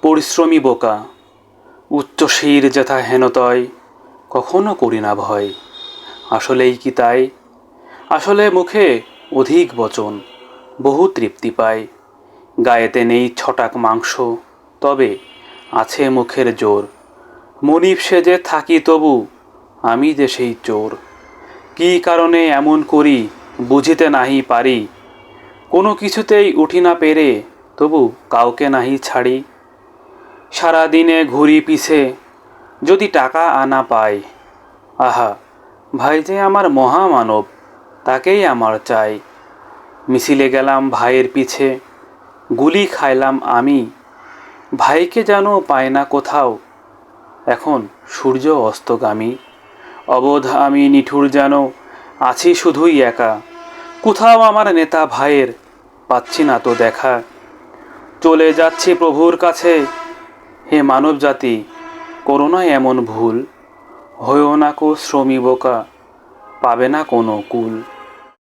পরিশ্রমী বোকা, উচ্চশির যেথা হেনতয়, কখনো করি না ভয়। আসলেই কি তাই? আসলে মুখে অধিক বচন, বহু তৃপ্তি পায়। গায়েতে নেই ছটাক মাংস, তবে আছে মুখের জোর। মনিব সেজে থাকি তবু আমি যে সেই চোর। কি কারণে এমন করি বুঝিতে নাহি পারি, কোনো কিছুতেই উঠি না পেরে তবু কাউকে নাহি ছাড়ি। সারাদিনে ঘুরি পিছে যদি টাকা আনা পাই, আহা ভাই যে আমার মহামানব, তাকেই আমার চাই। মিছিলে গেলাম ভাইয়ের পিছে, গুলি খাইলাম আমি, ভাইকে যেন পায় না কোথাও, এখন সূর্য অস্তগামী। অবোধ আমি নিঠুর যেন, আছি শুধুই একা, কোথাও আমার নেতা ভাইয়ের পাচ্ছি না তো দেখা। চলে যাচ্ছি প্রভুর কাছে, হে মানব জাতি করো না এমন ভুল, হয়েও না কো শ্রমী বোকা, পাবে না কোনো কুল।